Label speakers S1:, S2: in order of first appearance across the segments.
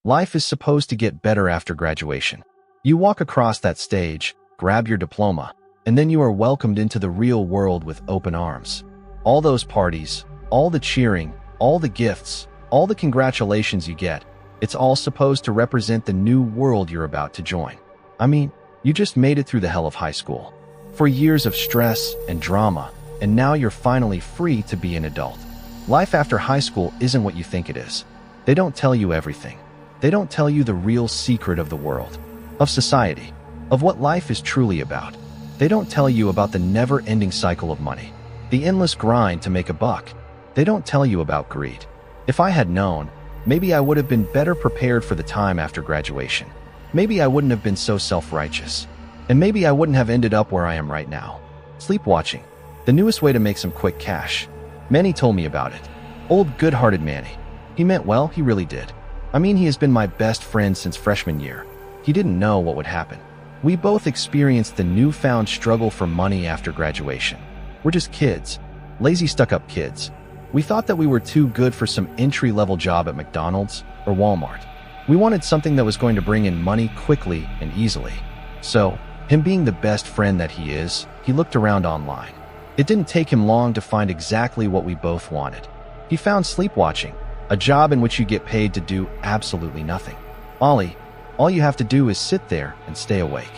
S1: Life is supposed to get better after graduation. You walk across that stage, grab your diploma, and then you are welcomed into the real world with open arms. All those parties, all the cheering, all the gifts, all the congratulations you get, it's all supposed to represent the new world you're about to join. I mean, you just made it through the hell of high school. For years of stress and drama, and now you're finally free to be an adult. Life after high school isn't what you think it is. They don't tell you everything. They don't tell you the real secret of the world, of society, of what life is truly about. They don't tell you about the never-ending cycle of money, the endless grind to make a buck. They don't tell you about greed. If I had known, maybe I would have been better prepared for the time after graduation. Maybe I wouldn't have been so self-righteous. And maybe I wouldn't have ended up where I am right now. Sleepwatching, the newest way to make some quick cash. Manny told me about it. Old good-hearted Manny. He meant well, he really did. I mean, he has been my best friend since freshman year. He didn't know what would happen. We both experienced the newfound struggle for money after graduation. We're just kids. Lazy, stuck-up kids. We thought that we were too good for some entry-level job at McDonald's or Walmart. We wanted something that was going to bring in money quickly and easily. So, him being the best friend that he is, he looked around online. It didn't take him long to find exactly what we both wanted. He found sleepwatching, a job in which you get paid to do absolutely nothing. Ollie, all you have to do is sit there and stay awake.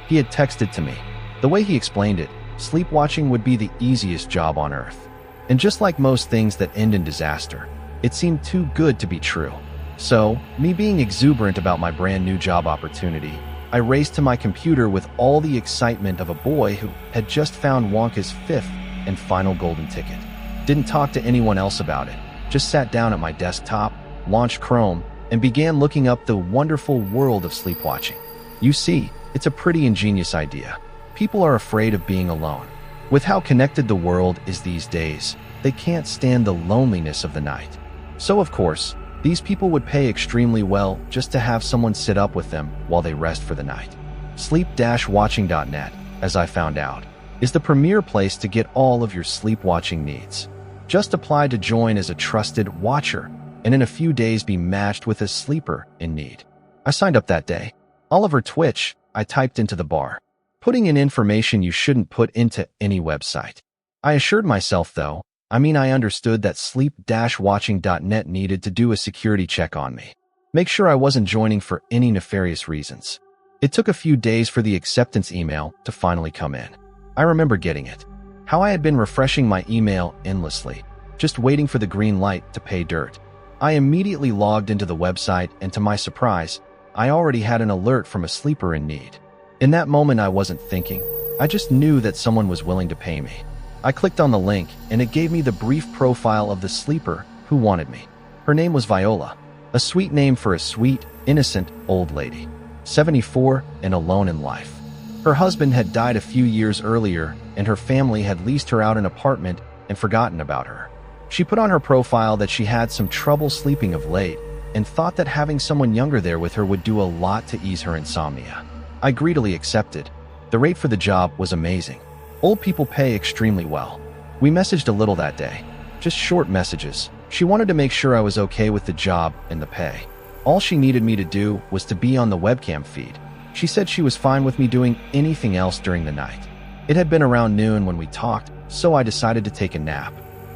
S1: He had texted to me. The way he explained it, sleepwatching would be the easiest job on earth. And just like most things that end in disaster, it seemed too good to be true. So, me being exuberant about my brand new job opportunity, I raced to my computer with all the excitement of a boy who had just found Wonka's fifth and final golden ticket. Didn't talk to anyone else about it, just sat down at my desktop, launched Chrome, and began looking up the wonderful world of sleepwatching. You see, it's a pretty ingenious idea. People are afraid of being alone. With how connected the world is these days, they can't stand the loneliness of the night. So of course, these people would pay extremely well just to have someone sit up with them while they rest for the night. Sleep-watching.net, as I found out, is the premier place to get all of your sleep-watching needs. Just apply to join as a trusted watcher, and in a few days be matched with a sleeper in need. I signed up that day. Oliver Twitch, I typed into the bar, putting in information you shouldn't put into any website. I assured myself though, I understood that sleep-watching.net needed to do a security check on me. Make sure I wasn't joining for any nefarious reasons. It took a few days for the acceptance email to finally come in. I remember getting it. How I had been refreshing my email endlessly, just waiting for the green light to pay dirt. I immediately logged into the website and to my surprise, I already had an alert from a sleeper in need. In that moment I wasn't thinking, I just knew that someone was willing to pay me. I clicked on the link and it gave me the brief profile of the sleeper who wanted me. Her name was Viola, a sweet name for a sweet, innocent old lady, 74 and alone in life. Her husband had died a few years earlier and her family had leased her out an apartment and forgotten about her. She put on her profile that she had some trouble sleeping of late and thought that having someone younger there with her would do a lot to ease her insomnia. I greedily accepted. The rate for the job was amazing. Old people pay extremely well. We messaged a little that day, just short messages. She wanted to make sure I was okay with the job and the pay. All she needed me to do was to be on the webcam feed. She said she was fine with me doing anything else during the night. It had been around noon when we talked, so I decided to take a nap.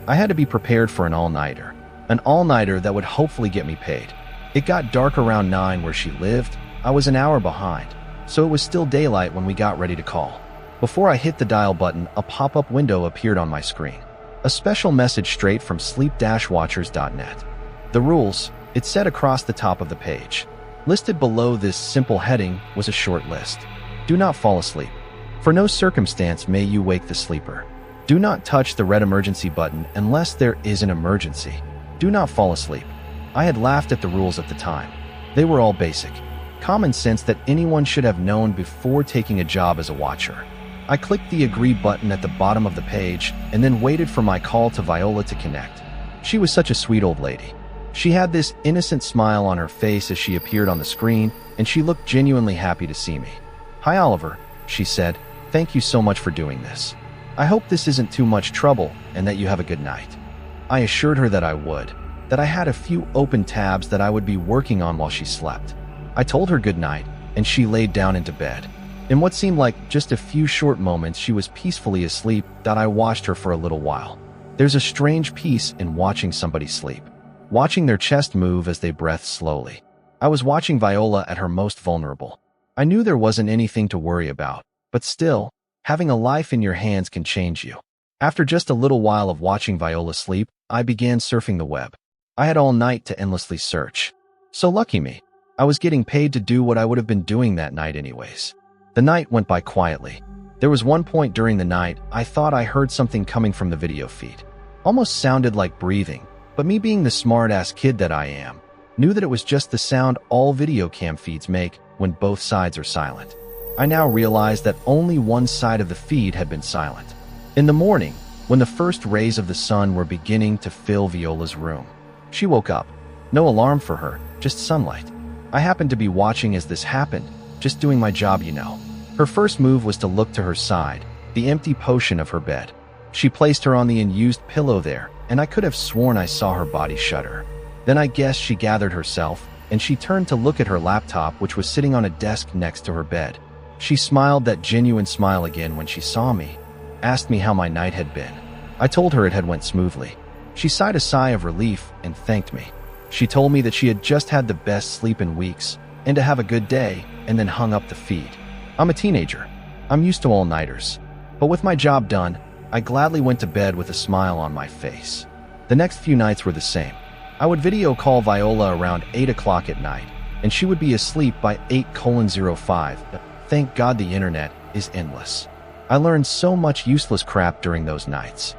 S1: I had to be prepared for an all-nighter that would hopefully get me paid. It got dark around 9 where she lived. I was an hour behind, so it was still daylight when we got ready to call. Before I hit the dial button, a pop-up window appeared on my screen. A special message straight from sleep-watchers.net. The rules, it said across the top of the page. Listed below this simple heading was a short list. Do not fall asleep. For no circumstance may you wake the sleeper. Do not touch the red emergency button unless there is an emergency. Do not fall asleep. I had laughed at the rules at the time. They were all basic. Common sense that anyone should have known before taking a job as a watcher. I clicked the agree button at the bottom of the page and then waited for my call to Viola to connect. She was such a sweet old lady. She had this innocent smile on her face as she appeared on the screen, and she looked genuinely happy to see me. "Hi, Oliver," she said. "Thank you so much for doing this. I hope this isn't too much trouble and that you have a good night." I assured her that I would. that I had a few open tabs that I would be working on while she slept. I told her goodnight, and she laid down into bed. In what seemed like just a few short moments, she was peacefully asleep that I watched her for a little while. There's a strange peace in watching somebody sleep, watching their chest move as they breathe slowly. I was watching Viola at her most vulnerable. I knew there wasn't anything to worry about, but still, having a life in your hands can change you. After just a little while of watching Viola sleep, I began surfing the web. I had all night to endlessly search. So lucky me, I was getting paid to do what I would have been doing that night anyways. The night went by quietly. There was one point during the night I thought I heard something coming from the video feed. Almost sounded like breathing, but me being the smart-ass kid that I am, knew that it was just the sound all video cam feeds make when both sides are silent. I now realized that only one side of the feed had been silent. In the morning, when the first rays of the sun were beginning to fill Viola's room, she woke up. No alarm for her, just sunlight. I happened to be watching as this happened, just doing my job, you know. Her first move was to look to her side, the empty portion of her bed. She placed her on the unused pillow there, and I could have sworn I saw her body shudder. Then I guessed she gathered herself, and she turned to look at her laptop, which was sitting on a desk next to her bed. She smiled that genuine smile again when she saw me, asked me how my night had been. I told her it had went smoothly. She sighed a sigh of relief and thanked me. She told me that she had just had the best sleep in weeks, and to have a good day, and then hung up the feed. I'm a teenager. I'm used to all-nighters. But with my job done, I gladly went to bed with a smile on my face. The next few nights were the same. I would video call Viola around 8 o'clock at night, and she would be asleep by 8:05. Thank God the internet is endless. I learned so much useless crap during those nights.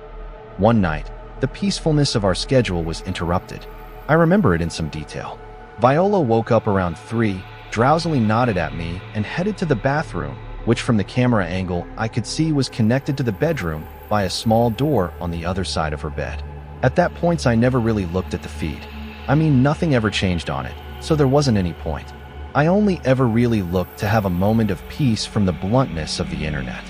S1: One night, the peacefulness of our schedule was interrupted. I remember it in some detail. Viola woke up around 3, drowsily nodded at me, and headed to the bathroom, which from the camera angle I could see was connected to the bedroom by a small door on the other side of her bed. At that point, I never really looked at the feed. I mean, nothing ever changed on it, so there wasn't any point. I only ever really looked to have a moment of peace from the bluntness of the internet.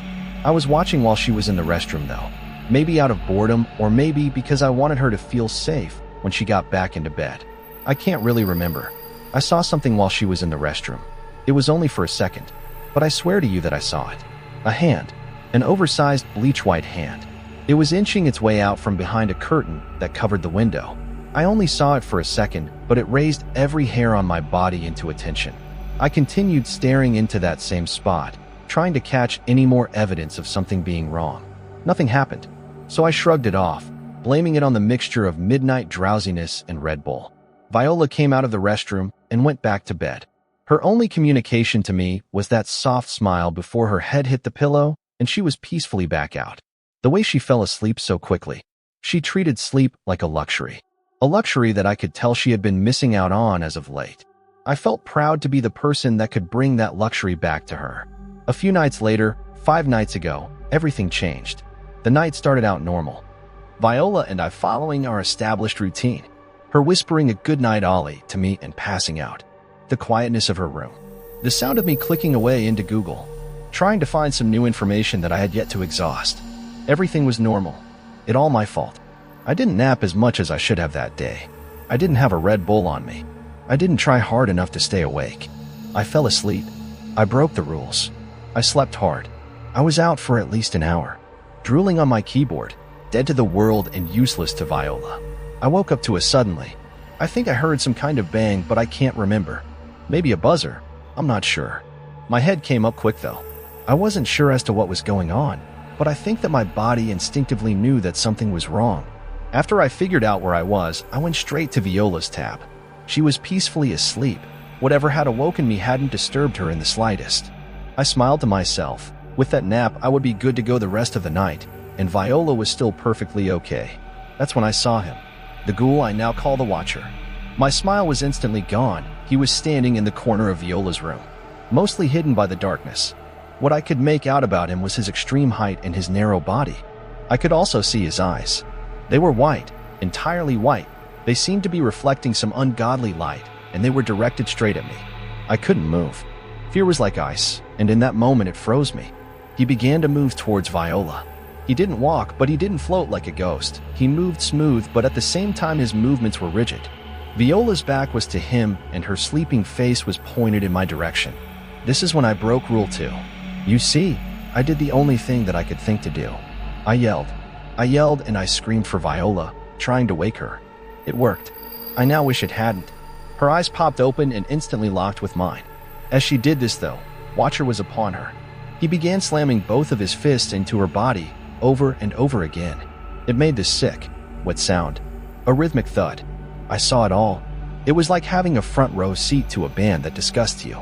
S1: I was watching while she was in the restroom though. Maybe out of boredom, or maybe because I wanted her to feel safe when she got back into bed. I can't really remember. I saw something while she was in the restroom. It was only for a second, but I swear to you that I saw it. A hand. An oversized bleach-white hand. It was inching its way out from behind a curtain that covered the window. I only saw it for a second, but it raised every hair on my body into attention. I continued staring into that same spot, trying to catch any more evidence of something being wrong. Nothing happened, so I shrugged it off, blaming it on the mixture of midnight drowsiness and Red Bull. Viola came out of the restroom and went back to bed. Her only communication to me was that soft smile before her head hit the pillow, and she was peacefully back out. The way she fell asleep so quickly. She treated sleep like a luxury. A luxury that I could tell she had been missing out on as of late. I felt proud to be the person that could bring that luxury back to her. A few nights later, 5 nights ago, everything changed. The night started out normal. Viola and I following our established routine. Her whispering a goodnight Ollie to me and passing out. The quietness of her room. The sound of me clicking away into Google, trying to find some new information that I had yet to exhaust. Everything was normal. It all my fault. I didn't nap as much as I should have that day. I didn't have a Red Bull on me. I didn't try hard enough to stay awake. I fell asleep. I broke the rules. I slept hard. I was out for at least an hour, drooling on my keyboard, dead to the world and useless to Viola. I woke up to a suddenly. I think I heard some kind of bang, but I can't remember. Maybe a buzzer. I'm not sure. My head came up quick though. I wasn't sure as to what was going on, but I think that my body instinctively knew that something was wrong. After I figured out where I was, I went straight to Viola's tab. She was peacefully asleep. Whatever had awoken me hadn't disturbed her in the slightest. I smiled to myself. With that nap, I would be good to go the rest of the night, and Viola was still perfectly okay. That's when I saw him. The ghoul I now call the Watcher. My smile was instantly gone. He was standing in the corner of Viola's room, mostly hidden by the darkness. What I could make out about him was his extreme height and his narrow body. I could also see his eyes. They were white, entirely white. They seemed to be reflecting some ungodly light, and they were directed straight at me. I couldn't move. Fear was like ice, and in that moment it froze me. He began to move towards Viola. He didn't walk, but he didn't float like a ghost. He moved smooth, but at the same time his movements were rigid. Viola's back was to him, and her sleeping face was pointed in my direction. This is when I broke Rule 2. You see, I did the only thing that I could think to do. I yelled and I screamed for Viola, trying to wake her. It worked. I now wish it hadn't. Her eyes popped open and instantly locked with mine. As she did this though, Watcher was upon her. He began slamming both of his fists into her body, over and over again. It made this sick, wet sound, a rhythmic thud. I saw it all. It was like having a front row seat to a band that disgusts you.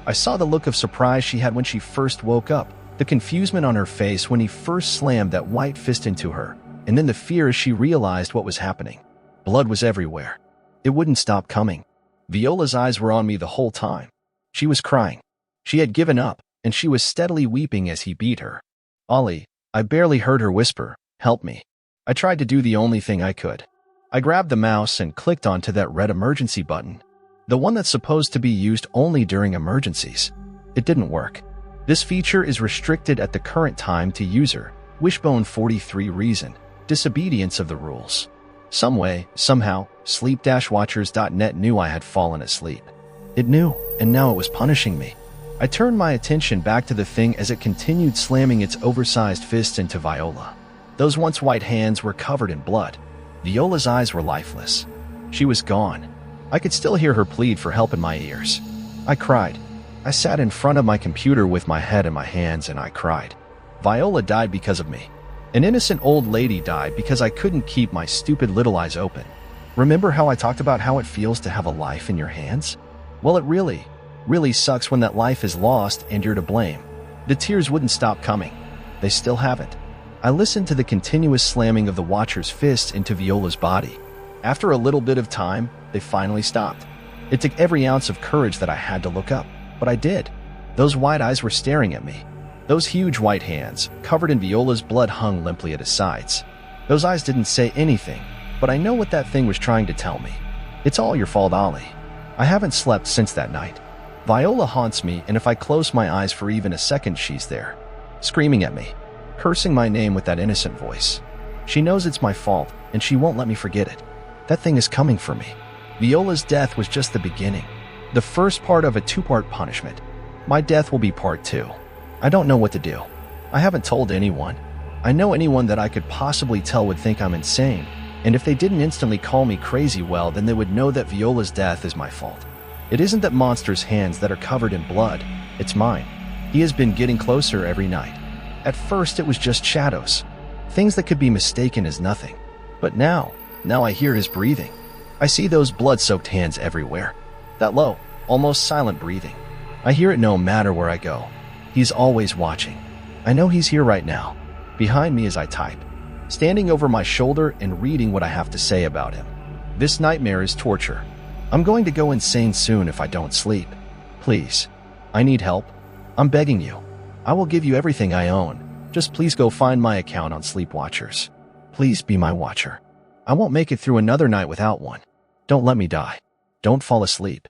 S1: I saw the look of surprise she had when she first woke up, the confusion on her face when he first slammed that white fist into her, and then the fear as she realized what was happening. Blood was everywhere. It wouldn't stop coming. Viola's eyes were on me the whole time. She was crying. She had given up, and she was steadily weeping as he beat her. Ollie, I barely heard her whisper, "Help me." I tried to do the only thing I could. I grabbed the mouse and clicked onto that red emergency button, the one that's supposed to be used only during emergencies. It didn't work. This feature is restricted at the current time to user Wishbone 43 reason, disobedience of the rules. Some way, somehow, sleep-watchers.net knew I had fallen asleep. It knew, and now it was punishing me. I turned my attention back to the thing as it continued slamming its oversized fists into Viola. Those once white hands were covered in blood. Viola's eyes were lifeless. She was gone. I could still hear her plead for help in my ears. I cried. I sat in front of my computer with my head in my hands and I cried. Viola died because of me. An innocent old lady died because I couldn't keep my stupid little eyes open. Remember how I talked about how it feels to have a life in your hands? Well, it really sucks when that life is lost and you're to blame. The tears wouldn't stop coming. They still haven't. I listened to the continuous slamming of the Watcher's fists into Viola's body. After a little bit of time, they finally stopped. It took every ounce of courage that I had to look up, but I did. Those wide eyes were staring at me. Those huge white hands, covered in Viola's blood, hung limply at his sides. Those eyes didn't say anything, but I know what that thing was trying to tell me. It's all your fault, Ollie. I haven't slept since that night. Viola haunts me, and if I close my eyes for even a second, she's there, screaming at me, cursing my name with that innocent voice. She knows it's my fault, and she won't let me forget it. That thing is coming for me. Viola's death was just the beginning, the first part of a two-part punishment. My death will be part 2. I don't know what to do. I haven't told anyone. I know anyone that I could possibly tell would think I'm insane, and if they didn't instantly call me crazy, well, then they would know that Viola's death is my fault. It isn't that monster's hands that are covered in blood. It's mine. He has been getting closer every night. At first, it was just shadows, things that could be mistaken as nothing. But now I hear his breathing. I see those blood-soaked hands everywhere. That low, almost silent breathing. I hear it no matter where I go. He's always watching. I know he's here right now, behind me as I type, standing over my shoulder and reading what I have to say about him. This nightmare is torture. I'm going to go insane soon if I don't sleep. Please, I need help. I'm begging you. I will give you everything I own. Just please go find my account on Sleep Watchers. Please be my watcher. I won't make it through another night without one. Don't let me die. Don't fall asleep.